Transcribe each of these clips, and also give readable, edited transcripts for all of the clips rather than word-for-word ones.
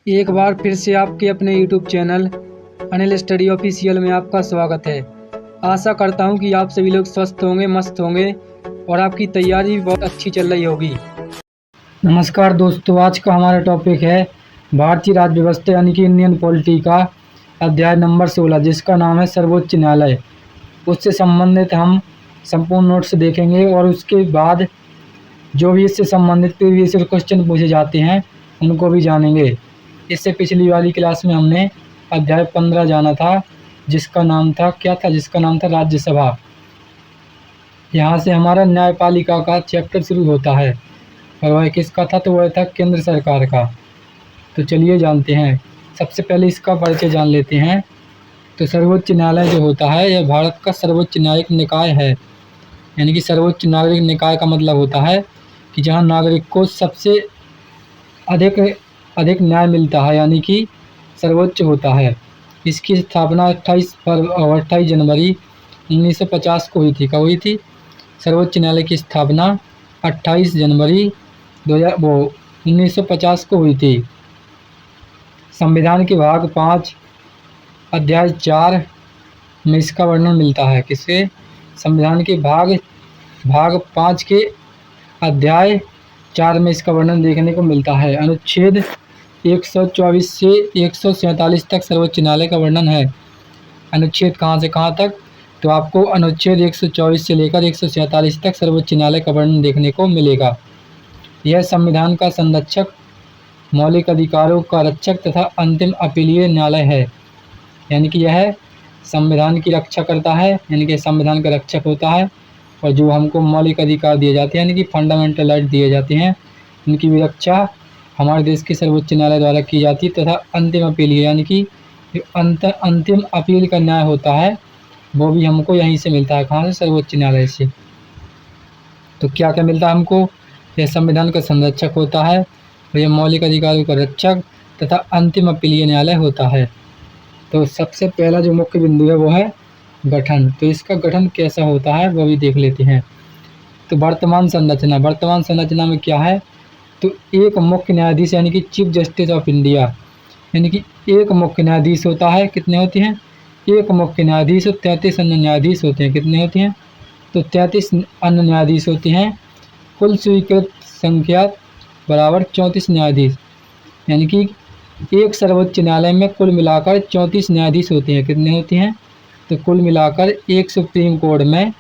एक बार फिर से आपके अपने YouTube channel Anil study official में आपका स्वागत है। आशा करता हूं कि आप सभी लोग स्वस्थ होंगे, मस्त होंगे और आपकी तैयारी भी बहुत अच्छी चल रही होगी। नमस्कार दोस्तों, आज का हमारा टॉपिक है भारतीय राज्य व्यवस्था यानी कि इंडियन पॉलिटी का अध्याय नंबर 16, जिसका नाम है सर्वोच्च न्यायालय। उससे संबंधित हम संपूर्ण नोट्स देखेंगे और उसके बाद जो भी इससे संबंधित प्रीवियस क्वेश्चन पूछे जाते हैं उनको भी जानेंगे। इससे पिछली वाली क्लास में हमने अध्याय 15 जाना था, जिसका नाम था राज्यसभा। यहाँ से हमारा न्यायपालिका का चैप्टर शुरू होता है और वह किसका था, तो वह था केंद्र सरकार का। तो चलिए जानते हैं। सबसे पहले इसका परिचय जान लेते हैं। तो सर्वोच्च न्यायालय जो होता है यह भारत का सर्वोच्च न्यायिक निकाय है। यानी कि सर्वोच्च नागरिक निकाय का मतलब होता है कि जहाँ नागरिक को सबसे अधिक न्याय मिलता है, यानी कि सर्वोच्च होता है। इसकी स्थापना 28 जनवरी 1950 को हुई थी। कब हुई थी? सर्वोच्च न्यायालय की स्थापना 28 जनवरी 1950 को हुई थी। संविधान के भाग 5 अध्याय 4 में इसका वर्णन मिलता है। किसके? संविधान के भाग 5 के अध्याय 4 में इसका वर्णन देखने को मिलता है। अनुच्छेद 124 से 147 तक सर्वोच्च न्यायालय का वर्णन है। अनुच्छेद कहाँ से कहाँ तक? तो आपको अनुच्छेद 124 से लेकर 147 तक सर्वोच्च न्यायालय का वर्णन देखने को मिलेगा। यह संविधान का संरक्षक, मौलिक अधिकारों का रक्षक तथा अंतिम अपीलीय न्यायालय है। यानी कि यह संविधान की रक्षा करता है, यानी कि संविधान का रक्षक होता है और जो हमको मौलिक अधिकार दिए जाते हैं यानी कि फंडामेंटल राइट दिए जाते हैं, उनकी भी रक्षा हमारे देश के सर्वोच्च न्यायालय द्वारा की जाती है। तथा अंतिम अपील यानी कि अंतिम अपील का न्याय होता है वो भी हमको यहीं से मिलता है। कहाँ से? सर्वोच्च न्यायालय से। तो क्या क्या मिलता है हमको? यह संविधान का संरक्षक होता है, यह मौलिक अधिकारों का रक्षक तथा अंतिम अपीलीय न्यायालय होता है। तो सबसे पहला जो मुख्य बिंदु है वो है गठन। तो इसका गठन कैसा होता है वो भी देख लेते हैं। तो वर्तमान संरचना में क्या है? तो एक मुख्य न्यायाधीश यानी कि चीफ जस्टिस ऑफ इंडिया, यानी कि एक मुख्य न्यायाधीश होता है। कितने होते हैं? एक मुख्य न्यायाधीश और 33 अन्य न्यायाधीश होते हैं। कितने होते हैं? तो 33 अन्य न्यायाधीश होते हैं। कुल स्वीकृत संख्या बराबर 34 न्यायाधीश, यानी कि एक सर्वोच्च न्यायालय में कुल मिलाकर 34 न्यायाधीश होते हैं। कितने होते हैं? तो कुल मिलाकर एक सुप्रीम कोर्ट में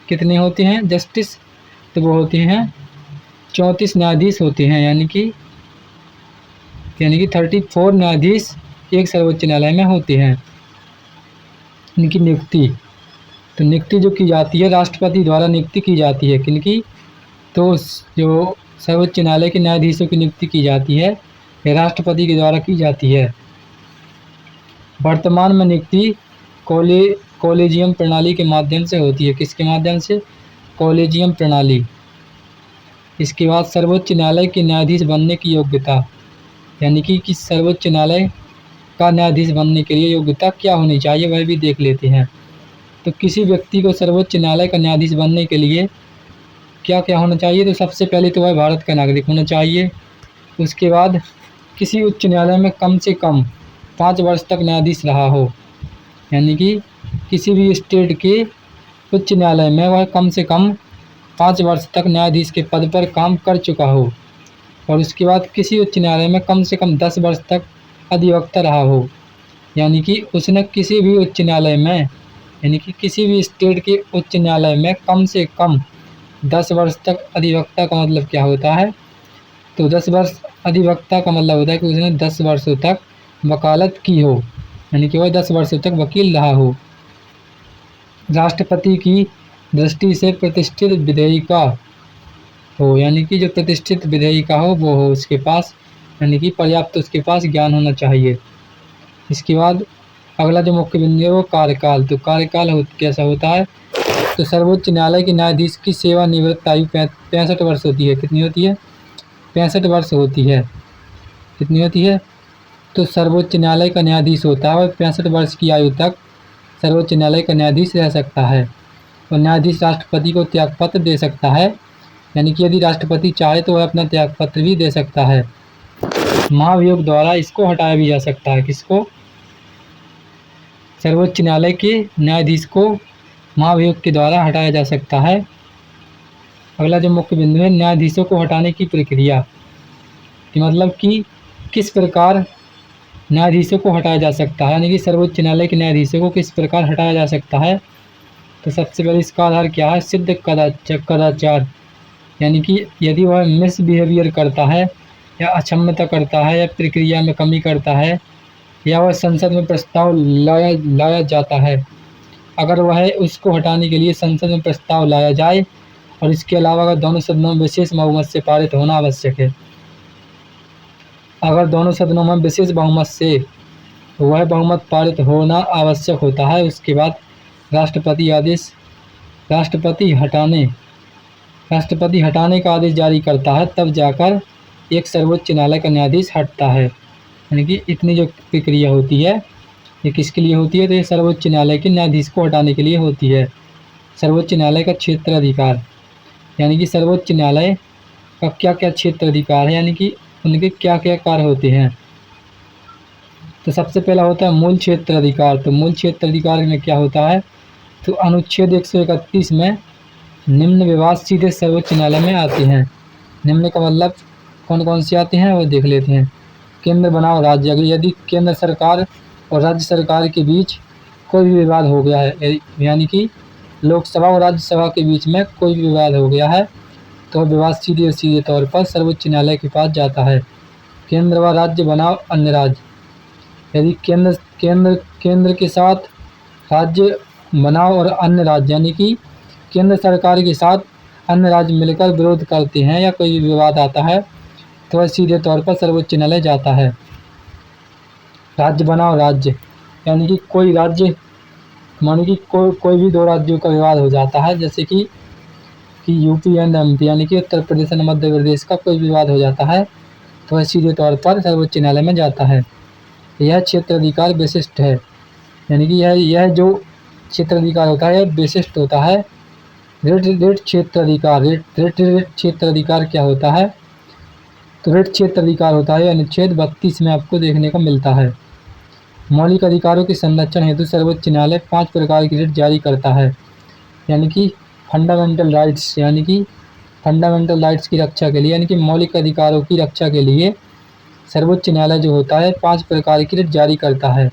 कितने होते हैं जस्टिस? तो वो होते हैं 34 न्यायाधीश होते हैं, यानी कि 34 न्यायाधीश एक सर्वोच्च न्यायालय में होते हैं। इनकी नियुक्ति, तो नियुक्ति जो की जाती है राष्ट्रपति द्वारा नियुक्ति की जाती है। किनकी? तो जो सर्वोच्च न्यायालय के न्यायाधीशों की नियुक्ति की जाती है यह राष्ट्रपति के द्वारा की जाती है। वर्तमान में नियुक्ति कॉलेजियम प्रणाली के माध्यम से होती है। किसके माध्यम से? कॉलेजियम प्रणाली। इसके बाद सर्वोच्च न्यायालय के न्यायाधीश बनने की योग्यता, यानी कि सर्वोच्च न्यायालय का न्यायाधीश बनने के लिए योग्यता क्या होनी चाहिए वह भी देख लेते हैं। तो किसी व्यक्ति को सर्वोच्च न्यायालय का न्यायाधीश बनने के लिए क्या क्या होना चाहिए? तो सबसे पहले तो वह भारत का नागरिक होना चाहिए। उसके बाद किसी उच्च न्यायालय में कम से कम 5 वर्ष तक न्यायाधीश रहा हो, यानी कि किसी भी स्टेट के उच्च न्यायालय में वह कम से कम 5 वर्ष तक न्यायाधीश के पद पर काम कर चुका हो। और उसके बाद किसी उच्च न्यायालय में कम से कम 10 वर्ष तक अधिवक्ता रहा हो, यानी कि उसने किसी भी उच्च न्यायालय में, यानी कि किसी भी स्टेट के उच्च न्यायालय में कम से कम 10 वर्ष तक अधिवक्ता का मतलब क्या होता है? तो 10 वर्ष अधिवक्ता का मतलब होता है कि उसने 10 वर्षों तक वकालत की हो, यानी कि वह 10 वर्षों तक वकील रहा हो। राष्ट्रपति की दृष्टि से प्रतिष्ठित विधेयिका हो, यानी कि जो प्रतिष्ठित विधेयिका हो वो हो उसके पास, यानी कि पर्याप्त उसके पास ज्ञान होना चाहिए। इसके बाद अगला जो मुख्य बिंदु है वो कार्यकाल। तो कार्यकाल कैसा होता है? तो सर्वोच्च न्यायालय के न्यायाधीश की सेवानिवृत्त आयु 65 वर्ष होती है। कितनी होती है? 65 वर्ष होती है। कितनी होती है? तो सर्वोच्च न्यायालय का न्यायाधीश होता है वह 65 वर्ष की आयु तक सर्वोच्च न्यायालय का न्यायाधीश रह सकता है। और न्यायाधीश राष्ट्रपति को त्यागपत्र दे सकता है, यानी कि यदि राष्ट्रपति चाहे तो वह अपना त्यागपत्र भी दे सकता है। महाभियोग द्वारा इसको हटाया भी जा सकता है। किसको? सर्वोच्च न्यायालय के न्यायाधीश को महाभियोग के द्वारा हटाया जा सकता है। अगला जो मुख्य बिंदु है, न्यायाधीशों को हटाने की प्रक्रिया, कि मतलब कि किस प्रकार न्यायाधीशों को हटाया जा सकता है, यानी कि सर्वोच्च न्यायालय के न्यायाधीशों को किस प्रकार हटाया जा सकता है। तो सबसे पहले इसका आधार क्या है? सिद्ध कदाचार, यानी कि यदि वह मिसबिहेवियर करता है या अक्षमता करता है या प्रक्रिया में कमी करता है या वह संसद में प्रस्ताव लाया जाता है, अगर वह उसको हटाने के लिए संसद में प्रस्ताव लाया जाए और इसके अलावा अगर दोनों सदनों में विशेष बहुमत से पारित होना आवश्यक है, अगर दोनों सदनों में विशेष बहुमत से वह बहुमत पारित होना आवश्यक होता है, उसके बाद राष्ट्रपति हटाने का आदेश जारी करता है, तब जाकर एक सर्वोच्च न्यायालय का न्यायाधीश हटता है। यानी कि इतनी जो प्रक्रिया होती है ये किसके लिए होती है? तो ये सर्वोच्च न्यायालय के न्यायाधीश को हटाने के लिए होती है। सर्वोच्च न्यायालय का क्षेत्राधिकार, यानी कि सर्वोच्च न्यायालय का क्या क्या क्षेत्राधिकार है, यानी कि उनके क्या क्या कार्य होते हैं। तो सबसे पहला होता है मूल क्षेत्राधिकार। तो मूल क्षेत्राधिकार में क्या होता है? तो अनुच्छेद 131 में निम्न विवाद सीधे सर्वोच्च न्यायालय में आते हैं। निम्न का मतलब कौन कौन से आते हैं वो देख लेते हैं। केंद्र बनाम राज्य, अगर यदि केंद्र सरकार और राज्य सरकार के बीच कोई भी विवाद हो गया है, यानी कि लोकसभा और राज्यसभा के बीच में कोई भी विवाद हो गया है, तो विवाद सीधे तौर पर सर्वोच्च न्यायालय के पास जाता है। केंद्र व राज्य बनाम अन्य राज्य, यदि केंद्र के साथ राज्य बनाओ और अन्य राज्य, यानी कि केंद्र सरकार के साथ अन्य राज्य मिलकर विरोध करते हैं या कोई विवाद आता है, तो वह सीधे तौर पर सर्वोच्च न्यायालय जाता है। राज्य बनाओ राज्य, यानी कि कोई राज्य, मानो कि कोई भी दो राज्यों का विवाद हो जाता है, जैसे कि यूपी एंड एमपी, यानी कि उत्तर प्रदेश और मध्य प्रदेश का कोई विवाद हो जाता है, तो वह सीधे तौर पर सर्वोच्च न्यायालय में जाता है। यह क्षेत्राधिकार विशिष्ट है, यानी कि यह जो क्षेत्राधिकार होता है यह विशिष्ट होता है। रिट क्षेत्राधिकार क्या होता है? तो रिट क्षेत्राधिकार होता है अनुच्छेद 32 में आपको देखने को मिलता है। मौलिक अधिकारों के संरक्षण हेतु सर्वोच्च न्यायालय 5 प्रकार की रिट जारी करता है, यानी कि फंडामेंटल राइट्स, यानी कि फंडामेंटल राइट्स की रक्षा के लिए, यानी कि मौलिक अधिकारों की रक्षा के लिए सर्वोच्च न्यायालय जो होता है 5 प्रकार की रिट जारी करता है।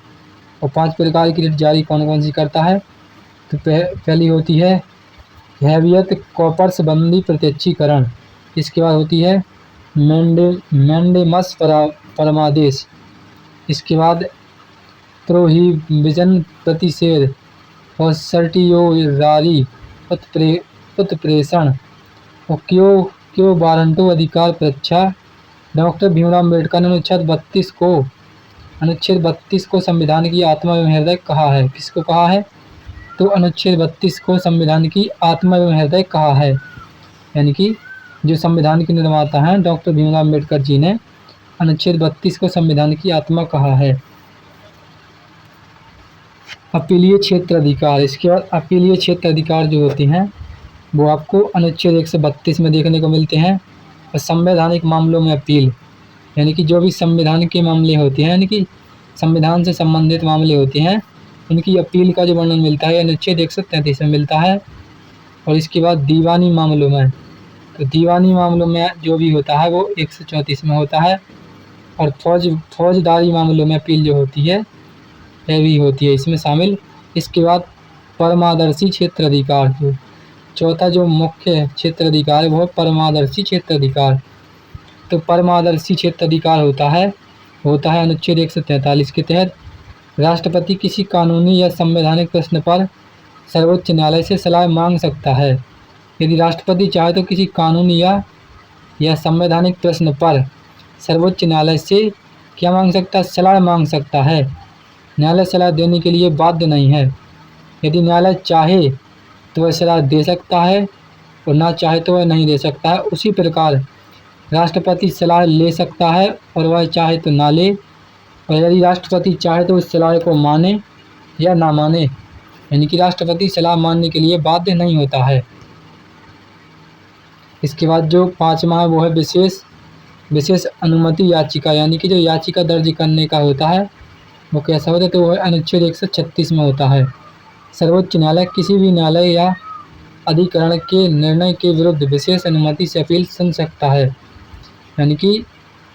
और 5 प्रकार की रिट जारी कौन कौन सी करता है? तो पहली होती है हैवियत कॉर्पस बंदी प्रत्यक्षीकरण, इसके बाद होती है मैंडेमस परमादेश, इसके बाद प्रोहिबिजन प्रतिषेध और सर्टियोरारी उत्प्रेषण और क्यों वारंटो अधिकार परीक्षा। डॉक्टर भीमराव अम्बेडकर ने अनुच्छेद 32 को संविधान की आत्मा एवं हृदय कहा है। किसको कहा है? तो अनुच्छेद 32 को संविधान की आत्मा एवं हृदय कहा है, यानी कि जो संविधान के निर्माता हैं डॉक्टर भीमराव अम्बेडकर जी ने अनुच्छेद 32 को संविधान की आत्मा कहा है। अपीलीय क्षेत्राधिकार, इसके बाद अपीलीय क्षेत्राधिकार जो होते हैं वो आपको अनुच्छेद 132 में देखने को मिलते हैं। और संवैधानिक मामलों में अपील, यानी कि जो भी संविधान के मामले होते हैं, यानी कि संविधान से संबंधित मामले होते हैं, उनकी अपील का जो वर्णन मिलता है अनुच्छेद 133 में मिलता है। और इसके बाद दीवानी मामलों में, तो दीवानी मामलों में जो भी होता है वो 134 में होता है। और फौजदारी मामलों में अपील जो होती है यह भी होती है इसमें शामिल। इसके बाद परमादर्शी क्षेत्राधिकार, जो चौथा जो मुख्य क्षेत्राधिकार है वो परमादर्शी क्षेत्राधिकार। तो परमादर्शी क्षेत्राधिकार होता है अनुच्छेद 143 के तहत राष्ट्रपति किसी कानूनी या संवैधानिक प्रश्न पर सर्वोच्च न्यायालय से सलाह मांग सकता है। यदि राष्ट्रपति चाहे तो किसी कानूनी या संवैधानिक प्रश्न पर सर्वोच्च न्यायालय से क्या मांग सकता है? सलाह मांग सकता है। न्यायालय सलाह देने के लिए बाध्य नहीं है। यदि न्यायालय चाहे तो वह सलाह दे सकता है और ना चाहे तो वह नहीं दे सकता है। उसी प्रकार राष्ट्रपति सलाह ले सकता है और वह चाहे तो ना ले, और यदि राष्ट्रपति चाहे तो उस सलाह को माने या ना माने, यानी कि राष्ट्रपति सलाह मानने के लिए बाध्य नहीं होता है। इसके बाद जो 5वां है वो है विशेष विशेष अनुमति याचिका यानी कि जो याचिका दर्ज करने का होता है वो कैसा होता है, तो वह अनुच्छेद 136 में होता है। सर्वोच्च न्यायालय किसी भी न्यायालय या अधिकरण के निर्णय के विरुद्ध विशेष अनुमति से अपील सुन सकता है। यानी कि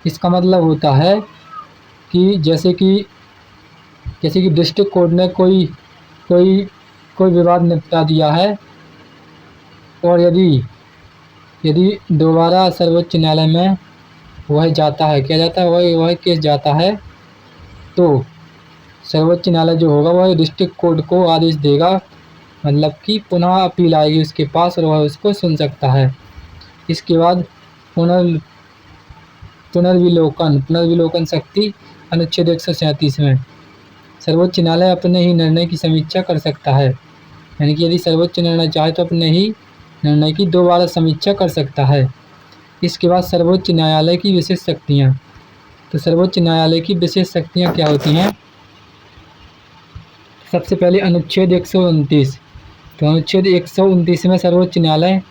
इसका मतलब होता है कि जैसे कि डिस्ट्रिक्ट कोर्ट ने कोई कोई विवाद निपटा दिया है और यदि दोबारा सर्वोच्च न्यायालय में वह जाता है, क्या जाता है, वह केस जाता है, तो सर्वोच्च न्यायालय जो होगा वह डिस्ट्रिक्ट कोर्ट को आदेश देगा, मतलब कि पुनः अपील आएगी उसके पास और वह उसको सुन सकता है। इसके बाद पुनर्विलोकन शक्ति अनुच्छेद 137 में सर्वोच्च न्यायालय अपने ही निर्णय की समीक्षा कर सकता है। यानी कि यदि सर्वोच्च निर्णय चाहे तो अपने ही निर्णय की दोबारा समीक्षा कर सकता है। इसके बाद सर्वोच्च न्यायालय की विशेष शक्तियाँ। तो सर्वोच्च न्यायालय की विशेष शक्तियाँ क्या होती हैं? सबसे पहले अनुच्छेद 129। तो अनुच्छेद 129 में सर्वोच्च न्यायालय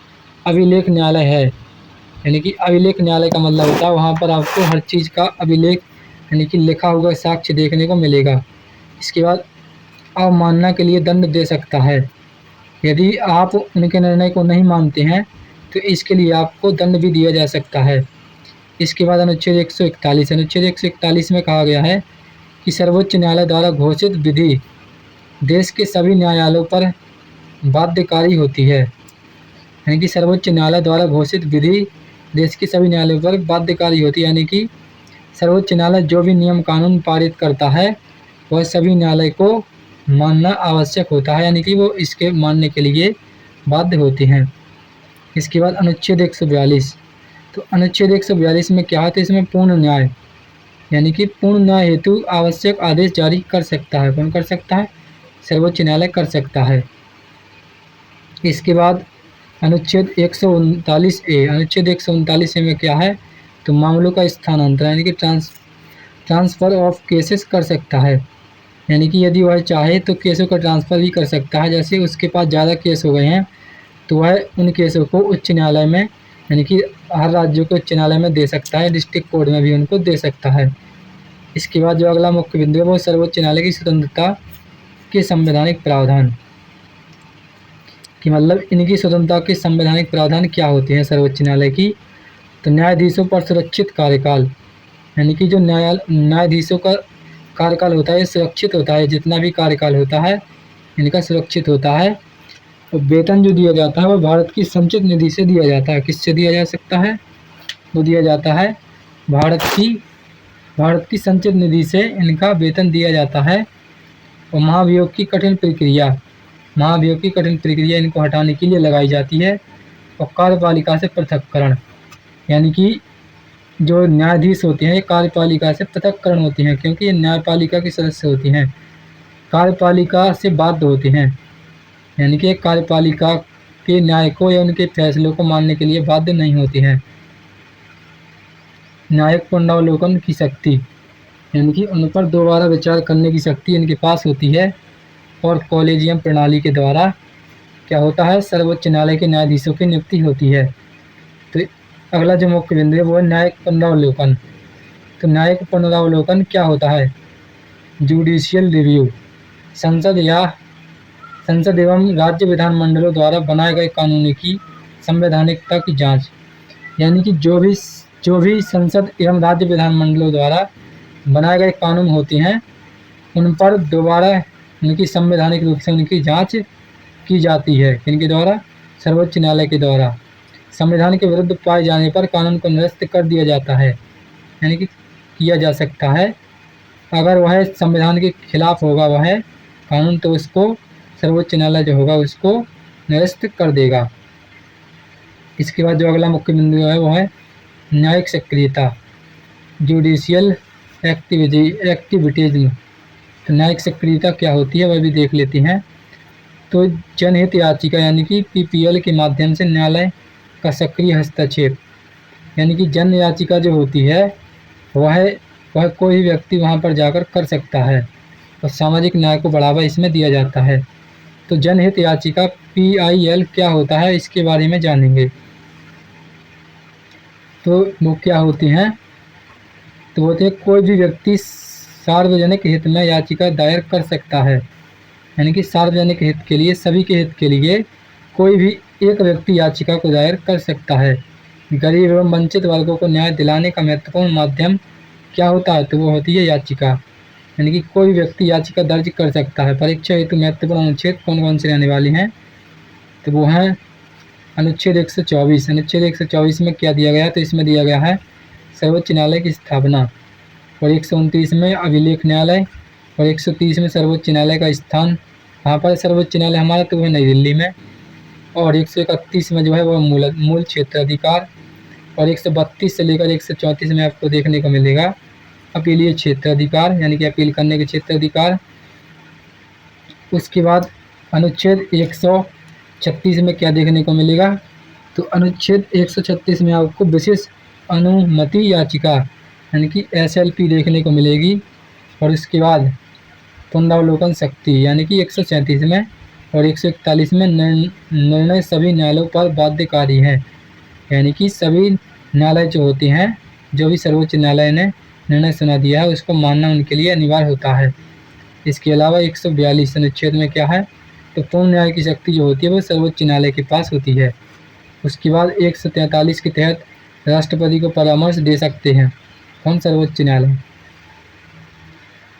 अभिलेख न्यायालय है। यानी कि अभिलेख न्यायालय का मतलब होता है वहाँ पर आपको हर चीज़ का अभिलेख यानी कि लिखा हुआ साक्ष्य देखने को मिलेगा। इसके बाद अवमानना के लिए दंड दे सकता है। यदि आप उनके निर्णय को नहीं मानते हैं तो इसके लिए आपको दंड भी दिया जा सकता है। इसके बाद अनुच्छेद 141 में कहा गया है कि सर्वोच्च न्यायालय द्वारा घोषित विधि देश के सभी न्यायालयों पर बाध्यकारी होती है। यानी कि सर्वोच्च न्यायालय द्वारा घोषित विधि देश के सभी न्यायालयों पर बाध्यकारी होती है। यानी कि सर्वोच्च न्यायालय जो भी नियम कानून पारित करता है वह सभी न्यायालय को मानना आवश्यक होता है, यानी कि वो इसके मानने के लिए बाध्य होते हैं। इसके बाद अनुच्छेद 142। तो अनुच्छेद 142 में क्या है, तो इसमें पूर्ण न्याय यानी कि पूर्ण न्याय हेतु आवश्यक आदेश जारी कर सकता है। कौन कर सकता है? सर्वोच्च न्यायालय कर सकता है। इसके बाद अनुच्छेद 139A। अनुच्छेद 139A में क्या है, तो मामलों का स्थानांतरण यानी कि ट्रांसफ़र ऑफ केसेस कर सकता है। यानी कि यदि वह चाहे तो केसों का ट्रांसफ़र भी कर सकता है। जैसे उसके पास ज़्यादा केस हो गए हैं तो वह उन केसों को उच्च न्यायालय में यानी कि हर राज्य को उच्च न्यायालय में दे सकता है, डिस्ट्रिक्ट कोर्ट में भी उनको दे सकता है। इसके बाद जो अगला मुख्य बिंदु है वो सर्वोच्च न्यायालय की स्वतंत्रता के संवैधानिक प्रावधान कि मतलब इनकी स्वतंत्रता के संवैधानिक प्रावधान क्या होते हैं सर्वोच्च न्यायालय की। तो न्यायाधीशों पर सुरक्षित कार्यकाल यानी कि जो न्यायाधीशों का कार्यकाल होता है सुरक्षित होता है। जितना भी कार्यकाल होता है इनका सुरक्षित होता है। और वेतन जो दिया जाता है वो भारत की संचित निधि से दिया जाता है। किससे दिया जा सकता है? वो दिया जाता है भारत की संचित निधि से इनका वेतन दिया जाता है। और महाभियोग की कठिन प्रक्रिया इनको हटाने के लिए लगाई जाती है। और कार्यपालिका से पृथक्करण यानी कि जो न्यायाधीश होते हैं ये कार्यपालिका से पृथक्करण होते हैं, क्योंकि ये न्यायपालिका के सदस्य होते हैं, कार्यपालिका से बाध्य होते हैं। यानी कि कार्यपालिका के न्याय को या उनके फैसलों को मानने के लिए बाध्य नहीं होते हैं। न्यायिक पुनरावलोकन की शक्ति यानी कि उन पर दोबारा विचार करने की शक्ति इनके पास होती है। और कॉलेजियम प्रणाली के द्वारा क्या होता है, सर्वोच्च न्यायालय के न्यायाधीशों की नियुक्ति होती है। तो अगला जो मुख्य बिंदु है वो है न्यायिक पुनरावलोकन। तो न्यायिक पुनरावलोकन क्या होता है? जुडिशियल रिव्यू संसद एवं राज्य विधानमंडलों द्वारा बनाए गए कानूनों की संवैधानिकता की जांच। यानी कि जो भी संसद एवं राज्य विधानमंडलों द्वारा बनाए गए कानून होते हैं उन पर दोबारा उनकी संवैधानिक रूप से उनकी जांच की जाती है। इनके द्वारा सर्वोच्च न्यायालय के द्वारा संविधान के विरुद्ध पाए जाने पर कानून को निरस्त कर दिया जाता है। यानी कि किया जा सकता है, अगर वह संविधान के खिलाफ होगा वह कानून तो उसको सर्वोच्च न्यायालय जो होगा उसको निरस्त कर देगा। इसके बाद जो अगला मुख्य बिंदु है वो है न्यायिक सक्रियता जुडिशियल एक्टिविटीज। तो न्यायिक सक्रियता क्या होती है वह भी देख लेते हैं। तो जनहित याचिका यानी कि PPL के माध्यम से न्यायालय का सक्रिय हस्तक्षेप यानी कि जन याचिका जो होती है वह कोई व्यक्ति वहां पर जाकर कर सकता है और सामाजिक न्याय को बढ़ावा इसमें दिया जाता है। तो जनहित याचिका PIL क्या होता है इसके बारे में जानेंगे। तो वो क्या होती हैं, तो वो होते हैं कोई भी व्यक्ति सार्वजनिक हित में याचिका दायर कर सकता है। यानी कि सार्वजनिक हित के लिए, सभी के हित के लिए कोई भी एक व्यक्ति याचिका को दायर कर सकता है। गरीब एवं वंचित वर्गों को न्याय दिलाने का महत्वपूर्ण माध्यम क्या होता है, तो वो होती है याचिका। यानी कि कोई व्यक्ति याचिका दर्ज कर सकता है। परीक्षा हेतु महत्वपूर्ण अनुच्छेद कौन कौन से रहने वाली हैं, तो वो हैं अनुच्छेद 124। अनुच्छेद 124 में क्या दिया गया है, तो इसमें दिया गया है सर्वोच्च न्यायालय की स्थापना, और 129 में अभिलेख न्यायालय, और 130 में सर्वोच्च न्यायालय का स्थान। कहाँ पर सर्वोच्च न्यायालय हमारा, तो वह नई दिल्ली में। और 131 में जो है वो मूल क्षेत्र अधिकार, और 132 से लेकर 134 में आपको देखने को मिलेगा अपीलीय क्षेत्र अधिकार, यानी कि अपील करने के क्षेत्र अधिकार। उसके बाद अनुच्छेद 136 में क्या देखने को मिलेगा, तो अनुच्छेद 136 में आपको विशेष अनुमति याचिका यानी कि SLP देखने को मिलेगी। और इसके बाद पुनरावलोकन शक्ति यानी कि 137 में, और 141 में निर्णय सभी न्यायालयों पर बाध्यकारी है। यानी कि सभी न्यायालय जो होते हैं, जो भी सर्वोच्च न्यायालय ने निर्णय सुना दिया है उसको मानना उनके लिए अनिवार्य होता है। इसके अलावा 142 अनुच्छेद में क्या है, तो पूर्ण न्याय की शक्ति जो होती है वो सर्वोच्च न्यायालय के पास होती है। उसके बाद 143 के तहत राष्ट्रपति को परामर्श दे सकते हैं कौन, सर्वोच्च न्यायालय।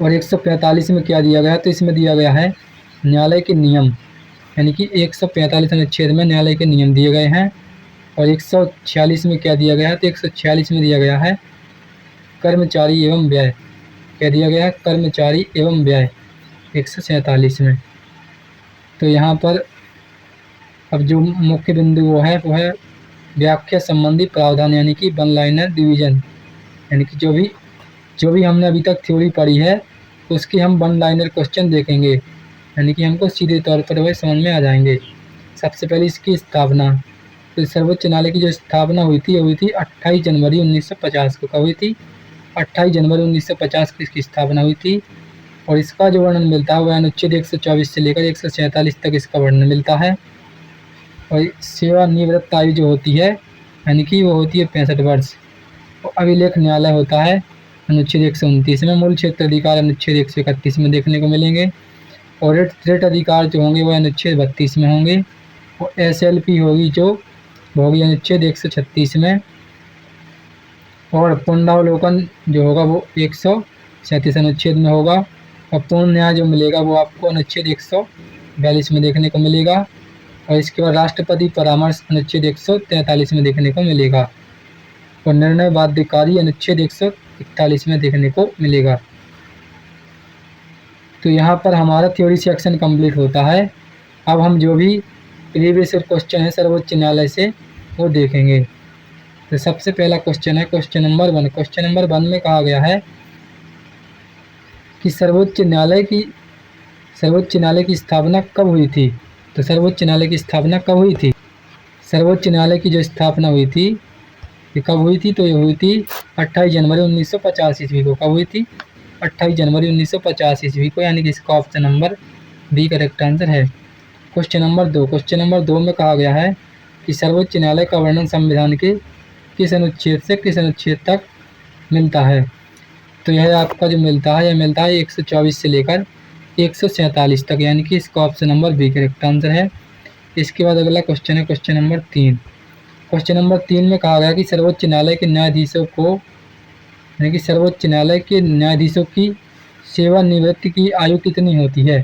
और 145 में क्या दिया गया, तो इसमें दिया गया है न्यायालय के नियम, यानी कि 145 अनुच्छेद में न्यायालय के नियम दिए गए हैं। और 146 में क्या दिया गया है, तो 146 में दिया गया है कर्मचारी एवं व्यय। क्या दिया गया है, कर्मचारी एवं व्यय 147 में। तो यहाँ पर अब जो मुख्य बिंदु वो है व्याख्या संबंधी प्रावधान, यानी कि वन लाइनर डिवीजन। यानी कि जो भी हमने अभी तक थ्योरी पढ़ी है उसकी हम वन लाइनर क्वेश्चन देखेंगे, यानी कि हमको सीधे तौर पर वह समझ में आ जाएंगे। सबसे पहले इसकी स्थापना, तो सर्वोच्च न्यायालय की जो स्थापना हुई थी 28 जनवरी 1950 को। कब हुई थी, 28 जनवरी 1950 को इसकी स्थापना हुई थी। और इसका जो वर्णन मिलता है वह अनुच्छेद 124 से लेकर 147 तक इसका वर्णन मिलता है। और सेवानिवृत्त आयु जो होती है यानी कि वो होती है 65 वर्ष। और अभिलेख न्यायालय होता है अनुच्छेद 129 में। मूल क्षेत्र अधिकार अनुच्छेद 131 में देखने को मिलेंगे। और रिट अधिकार जो होंगे वह अनुच्छेद 32 में होंगे। और SLP होगी जो होगी अनुच्छेद 136 में। और पुनरावलोकन जो होगा वो 137 अनुच्छेद में होगा। और पूर्ण न्याय जो मिलेगा वो आपको अनुच्छेद 142 में देखने को मिलेगा। और इसके बाद राष्ट्रपति परामर्श अनुच्छेद 143 में देखने को मिलेगा। और निर्णय बाध्यकारी अनुच्छेद 141 में देखने को मिलेगा। तो यहाँ पर हमारा थ्योरी सेक्शन कंप्लीट होता है। अब हम जो भी प्रीवियस क्वेश्चन है सर्वोच्च न्यायालय से वो देखेंगे। तो सबसे पहला क्वेश्चन है क्वेश्चन नंबर 1। क्वेश्चन नंबर 1 में कहा गया है कि सर्वोच्च न्यायालय की स्थापना कब हुई थी। तो सर्वोच्च न्यायालय की स्थापना कब हुई थी, सर्वोच्च न्यायालय की जो स्थापना हुई थी ये कब हुई थी, तो ये हुई थी 28 जनवरी 1950 ईस्वी को। कब हुई थी, 28 जनवरी 1950 ईस्वी को, यानी कि इसका option number B correct answer है। Question number 2। क्वेश्चन नंबर 2 में कहा गया है कि सर्वोच्च न्यायालय का वर्णन संविधान के किस अनुच्छेद से किस अनुच्छेद तक मिलता है। तो यह आपका जो मिलता है 124 से लेकर 147 तक, यानी कि इसका option number B correct answer है। इसके बाद अगला क्वेश्चन है क्वेश्चन नंबर 3। क्वेश्चन नंबर 3 में कहा गया कि सर्वोच्च न्यायालय के न्यायाधीशों को, यानी कि सर्वोच्च न्यायालय के न्यायाधीशों की सेवानिवृत्ति की आयु कितनी होती है।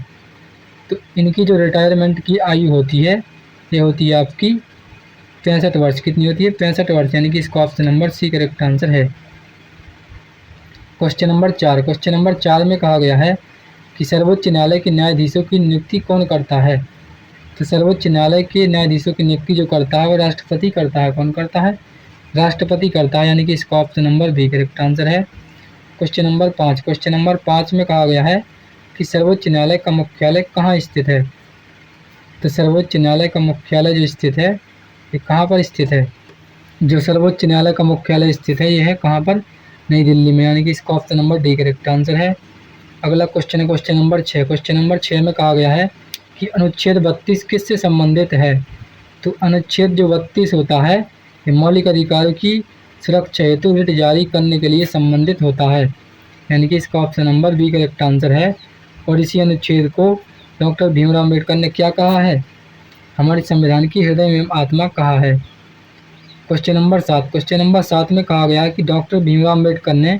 तो इनकी जो रिटायरमेंट की आयु होती है ये होती है आपकी 65 वर्ष। कितनी होती है, 65 वर्ष, यानी कि इसका option number C correct answer है। Question number 4। क्वेश्चन नंबर 4 में कहा गया है कि सर्वोच्च न्यायालय के न्यायाधीशों की नियुक्ति कौन करता है। तो सर्वोच्च न्यायालय के न्यायाधीशों की नियुक्ति जो करता है वो राष्ट्रपति करता है। कौन करता है, राष्ट्रपति करता है, यानी कि इसका option number B correct answer है। Question number 5। क्वेश्चन नंबर 5 में कहा गया है कि सर्वोच्च न्यायालय का मुख्यालय कहाँ स्थित है। तो सर्वोच्च न्यायालय का मुख्यालय जो स्थित है ये कहाँ पर स्थित है, जो सर्वोच्च न्यायालय का मुख्यालय स्थित है ये है कहाँ पर, नई दिल्ली में, यानी कि इसका option number D correct answer है। अगला क्वेश्चन है क्वेश्चन नंबर 6। क्वेश्चन नंबर 6 में कहा गया है कि अनुच्छेद 32 किससे संबंधित है। तो अनुच्छेद जो 32 होता है ये मौलिक अधिकारों की सुरक्षा हेतु रिट जारी करने के लिए संबंधित होता है, यानी कि इसका option number B correct answer है। और इसी अनुच्छेद को डॉक्टर भीमराव अम्बेडकर ने क्या कहा है? हमारे संविधान की हृदय एवं आत्मा कहा है। क्वेश्चन नंबर 7, क्वेश्चन नंबर 7 में कहा गया है कि डॉक्टर भीमराव अम्बेडकर ने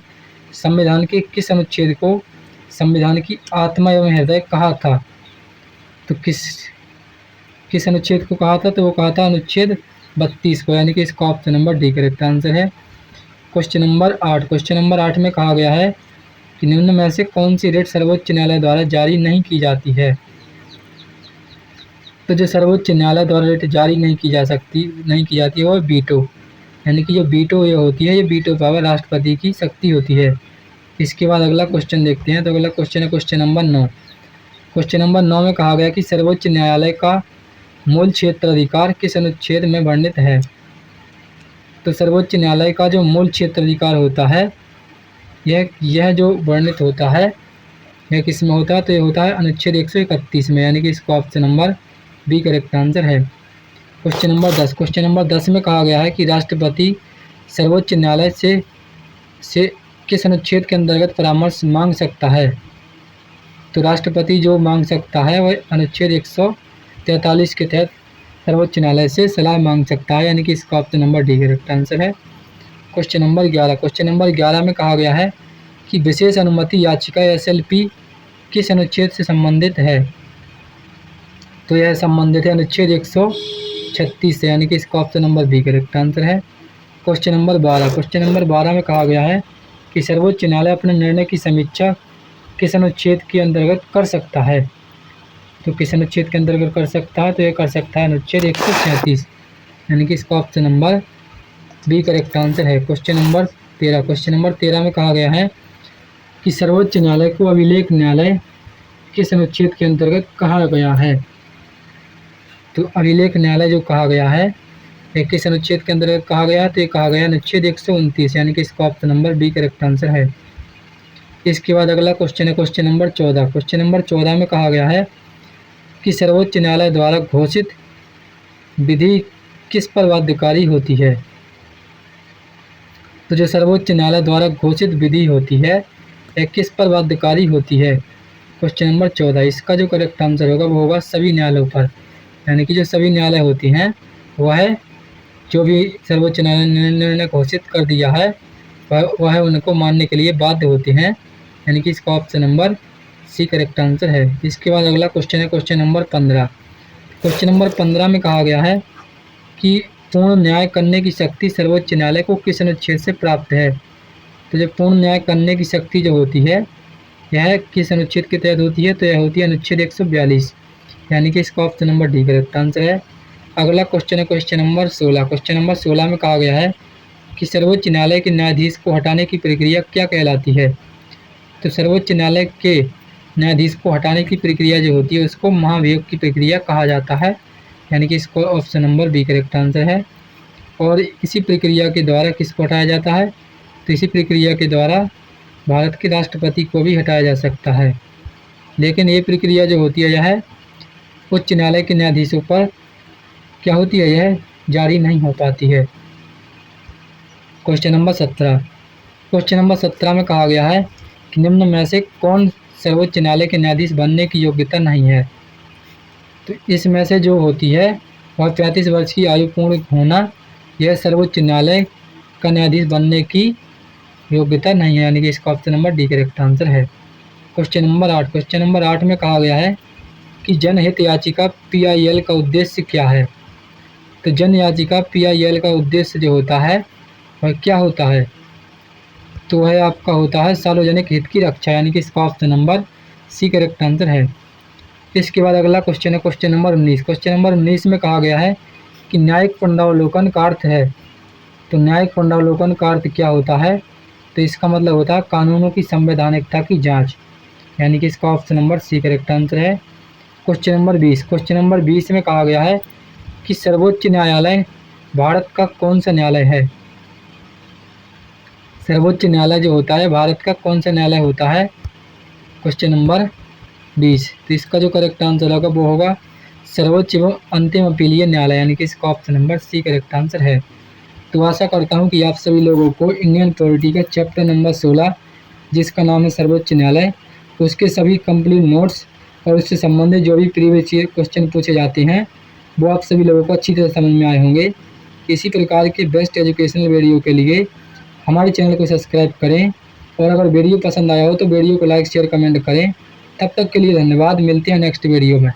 संविधान के किस अनुच्छेद को संविधान की आत्मा एवं हृदय कहा था? तो किस अनुच्छेद को कहा था? तो वो कहा था अनुच्छेद 32 को, यानी कि इसका option number D correct answer है। क्वेश्चन नंबर 8, क्वेश्चन नंबर 8 में कहा गया है कि निम्न में से कौन सी रिट सर्वोच्च न्यायालय द्वारा जारी नहीं की जाती है? तो जो सर्वोच्च न्यायालय द्वारा रिट जारी नहीं की जाती है वो वीटो, यानी कि जो वीटो ये होती है, ये वीटो पावर राष्ट्रपति की शक्ति होती है। इसके बाद अगला क्वेश्चन देखते हैं। तो अगला क्वेश्चन है क्वेश्चन नंबर 9। क्वेश्चन नंबर 9 में कहा गया कि सर्वोच्च न्यायालय का मूल क्षेत्र अधिकार किस अनुच्छेद में वर्णित है? तो सर्वोच्च न्यायालय का जो मूल क्षेत्र अधिकार होता है यह जो वर्णित होता है यह किस में होता है? तो ये होता है अनुच्छेद 131 में, यानी कि इसका option number B correct answer है। क्वेश्चन नंबर 10, क्वेश्चन नंबर 10 में कहा गया है कि राष्ट्रपति सर्वोच्च न्यायालय से किस अनुच्छेद के अंतर्गत परामर्श मांग सकता है? तो राष्ट्रपति जो मांग सकता है वह अनुच्छेद 143 के तहत सर्वोच्च न्यायालय से सलाह मांग सकता है, यानी कि इसका option number D correct answer है। क्वेश्चन नंबर 11, क्वेश्चन नंबर 11 में कहा गया है कि विशेष अनुमति याचिका SLP किस अनुच्छेद से संबंधित है? तो यह संबंधित है अनुच्छेद 136 से, यानी कि इसका option number B correct answer है। क्वेश्चन नंबर 12, क्वेश्चन नंबर 12 में कहा गया है कि सर्वोच्च न्यायालय अपने निर्णय की समीक्षा किस अनुच्छेद के अंतर्गत कर सकता है? तो किस अनुच्छेद के अंतर्गत कर सकता है? तो यह कर सकता है अनुच्छेद 137, यानी कि इसका option number B correct answer है। क्वेश्चन नंबर 13, क्वेश्चन नंबर 13 में कहा गया है कि सर्वोच्च न्यायालय को अभिलेख न्यायालय किस अनुच्छेद के अंतर्गत कहा गया है? तो अभिलेख न्यायालय जो कहा गया है यह किस अनुच्छेद के अंतर्गत कहा गया है? तो ये कहा गया अनुच्छेद 129, यानी कि इसका option number B correct answer है। इसके बाद अगला क्वेश्चन है क्वेश्चन नंबर 14, क्वेश्चन नंबर 14 में कहा गया है कि सर्वोच्च न्यायालय द्वारा घोषित विधि किस पर बाध्यकारी होती है? तो जो सर्वोच्च न्यायालय द्वारा घोषित विधि होती है यह किस पर बाध्यकारी होती है? क्वेश्चन नंबर 14, इसका जो करेक्ट आंसर होगा वो होगा सभी न्यायालयों पर, यानी कि जो सभी न्यायालय होती हैं वह जो भी सर्वोच्च न्यायालय ने निर्णय घोषित कर दिया है वह उनको मानने के लिए बाध्य होते हैं, यानी कि इसका option number C correct answer है। इसके बाद अगला क्वेश्चन है क्वेश्चन नंबर 15, क्वेश्चन नंबर 15 में कहा गया है कि पूर्ण न्याय करने की शक्ति सर्वोच्च न्यायालय को किस अनुच्छेद से प्राप्त है? तो जो पूर्ण न्याय करने की शक्ति जो होती है यह किस अनुच्छेद के तहत होती है? तो यह होती है अनुच्छेद 142, यानी कि इसका option number D correct answer है। अगला क्वेश्चन है क्वेश्चन नंबर 16, क्वेश्चन नंबर 16 में कहा गया है कि सर्वोच्च न्यायालय के न्यायाधीश को हटाने की प्रक्रिया क्या कहलाती है? तो सर्वोच्च न्यायालय के न्यायाधीश को हटाने की प्रक्रिया जो होती है उसको महाभियोग की प्रक्रिया कहा जाता है, यानी कि इसको option number B correct answer है। और इसी प्रक्रिया के द्वारा किसको हटाया जाता है? तो इसी प्रक्रिया के द्वारा भारत के राष्ट्रपति को भी हटाया जा सकता है, लेकिन ये प्रक्रिया जो होती है यह उच्च न्यायालय के न्यायाधीशों पर क्या होती है, यह जारी नहीं हो पाती है। क्वेश्चन नंबर 17, क्वेश्चन नंबर 17 में कहा गया है कि निम्न में से कौन सर्वोच्च न्यायालय के न्यायाधीश बनने की योग्यता नहीं है? तो इसमें से जो होती है वह 35 वर्ष की आयु पूर्ण होना यह सर्वोच्च न्यायालय का न्यायाधीश बनने की योग्यता नहीं है, यानी कि इसका option number D correct answer है। क्वेश्चन नंबर 8, क्वेश्चन नंबर 8 में कहा गया है कि जनहित याचिका PIL का उद्देश्य क्या है? तो जन याचिका PIL का उद्देश्य जो होता है वह क्या होता है? तो वह आपका होता है सार्वजनिक हित की रक्षा, यानी कि इसका option number C correct answer है। इसके बाद अगला क्वेश्चन है क्वेश्चन नंबर 19, क्वेश्चन नंबर 19 में कहा गया है कि न्यायिक पुनरावलोकन का अर्थ है। तो न्यायिक पुनरावलोकन का अर्थ क्या होता है? तो इसका मतलब होता है कानूनों की संवैधानिकता की जाँच, यानी कि इसका option number C correct answer है। क्वेश्चन नंबर 20, क्वेश्चन नंबर 20 में कहा गया है कि सर्वोच्च न्यायालय भारत का कौन सा न्यायालय है? सर्वोच्च न्यायालय जो होता है भारत का कौन सा न्यायालय होता है? क्वेश्चन नंबर 20, तो इसका जो करेक्ट आंसर होगा वो होगा सर्वोच्च एवं अंतिम अपीलीय न्यायालय, यानी कि इसका option number C correct answer है। तो आशा करता हूँ कि आप सभी लोगों को इंडियन पॉलिटी का चैप्टर नंबर 16 जिसका नाम है सर्वोच्च न्यायालय, उसके सभी कंप्लीट नोट्स और उससे संबंधित जो भी प्रीवियस ईयर क्वेश्चन पूछे जाते हैं वो आप सभी लोगों को अच्छी तरह समझ में आए होंगे। इसी प्रकार के बेस्ट एजुकेशनल वीडियो के लिए हमारे चैनल को सब्सक्राइब करें और अगर वीडियो पसंद आया हो तो वीडियो को लाइक शेयर कमेंट करें। तब तक के लिए धन्यवाद, मिलते हैं नेक्स्ट वीडियो में।